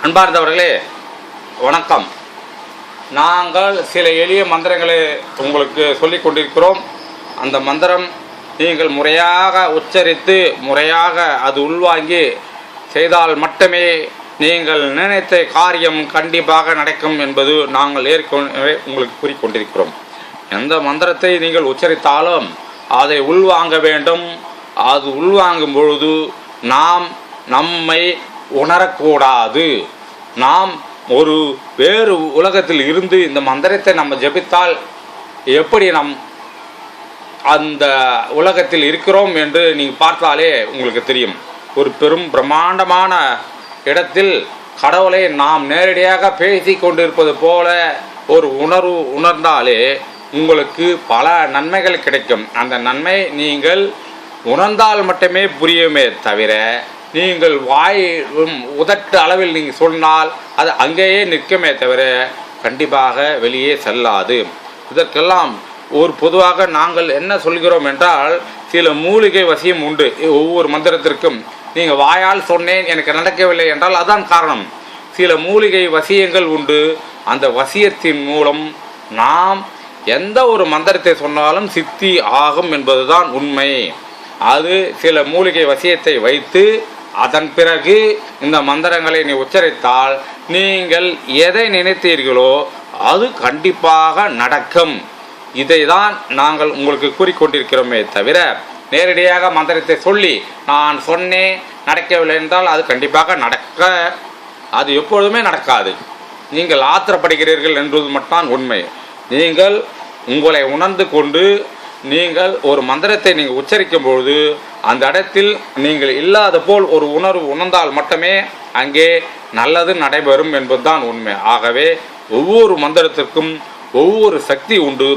அன்பார்ந்தவர்களே வணக்கம். நாங்கள் சில எளிய மந்திரங்களை உங்களுக்கு சொல்லிக் கொண்டிருக்கிறோம். அந்த மந்திரம் நீங்கள் முறையாக உச்சரித்து முறையாக அது உள்வாங்கி செய்தால் மட்டுமே நீங்கள் நினைத்த காரியம் கண்டிப்பாக நடக்கும் என்பது நாங்கள் ஏற்கனவே உங்களுக்கு கூறிக்கொண்டிருக்கிறோம். எந்த மந்திரத்தை நீங்கள் உச்சரித்தாலும் அதை உள்வாங்க வேண்டும். அது உள்வாங்கும் பொழுது நாம் நம்மை உணரக்கூடாது. நாம் ஒரு வேறு உலகத்தில் இருந்து இந்த மந்திரத்தை நம்ம ஜபித்தால் எப்படி நம் அந்த உலகத்தில் இருக்கிறோம் என்று நீங்கள் பார்த்தாலே உங்களுக்கு தெரியும். ஒரு பெரும் பிரம்மாண்டமான இடத்தில் கடவுளை நாம் நேரடியாக பேசி கொண்டிருப்பது போல ஒரு உணர்வு உணர்ந்தாலே உங்களுக்கு பல நன்மைகள் கிடைக்கும். அந்த நன்மை நீங்கள் உணர்ந்தால் மட்டுமே புரியுமே தவிர நீங்கள் வாயும் உதட்டு அளவில் நீங்கள் சொன்னால் அது அங்கேயே நிற்குமே தவிர கண்டிப்பாக வெளியே செல்லாது. இதற்கெல்லாம் ஒரு பொதுவாக நாங்கள் என்ன சொல்கிறோம் என்றால், சில மூலிகை வசியம் உண்டு. ஒவ்வொரு மந்திரத்திற்கும் நீங்கள் வாயால் சொன்னேன் எனக்கு நடக்கவில்லை என்றால் அதான் காரணம். சில மூலிகை வசியங்கள் உண்டு. அந்த வசியத்தின் மூலம் நாம் எந்த ஒரு மந்திரத்தை சொன்னாலும் சித்தி ஆகும் என்பதுதான் உண்மை. அது சில மூலிகை வசியத்தை வைத்து அதன் பிறகு இந்த மந்திரங்களை நீ உச்சரித்தால் நீங்கள் எதை நினைத்தீர்களோ அது கண்டிப்பாக நடக்கும். இதை தான் நாங்கள் உங்களுக்கு கூறிக்கொண்டிருக்கிறோமே தவிர நேரடியாக மந்திரத்தை சொல்லி நான் சொன்னேன் நடக்கவில்லை என்றால் அது கண்டிப்பாக அது எப்பொழுதுமே நடக்காது. நீங்கள் ஆத்திரப்படுகிறீர்கள் என்பது மட்டும்தான் உண்மை. நீங்கள் உங்களை உணர்ந்து கொண்டு நீங்கள் ஒரு மந்திரத்தை நீங்கள் உச்சரிக்கும் பொழுது அந்த இடத்தில் நீங்கள் இல்லாத போல் ஒரு உணர்வு உணர்ந்தால் மட்டுமே அங்கே நல்லது நடைபெறும் என்பதுதான் உண்மை. ஆகவே ஒவ்வொரு மந்திரத்திற்கும் ஒவ்வொரு சக்தி உண்டு.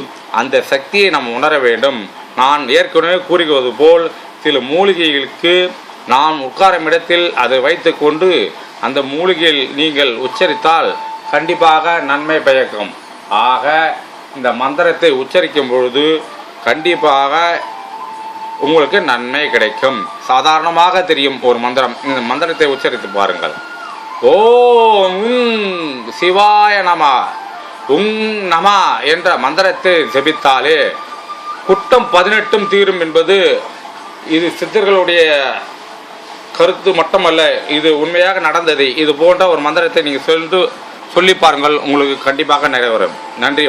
அந்த சக்தியை நாம் உணர வேண்டும். நான் ஏற்கனவே கூறுவது போல் சில மூலிகைகளுக்கு நாம் உட்காரும் இடத்தில் அதை வைத்து கொண்டு அந்த மூலிகையில் நீங்கள் உச்சரித்தால் கண்டிப்பாக நன்மை பயக்கும். ஆக இந்த மந்திரத்தை உச்சரிக்கும் பொழுது கண்டிப்பாக உங்களுக்கு நன்மை கிடைக்கும். சாதாரணமாக தெரியும் ஒரு மந்திரம். இந்த மந்திரத்தை உச்சரித்து பாருங்கள். ஓம் சிவாய நம நம என்ற மந்திரத்தை ஜபித்தாலே குற்றம் 18 தீரும் என்பது இது சித்தர்களுடைய கருத்து மட்டுமல்ல, இது உண்மையாக நடந்தது. இது போன்ற ஒரு மந்திரத்தை நீங்கள் சொல்லி பாருங்கள், உங்களுக்கு கண்டிப்பாக நிறைவேறும். நன்றி.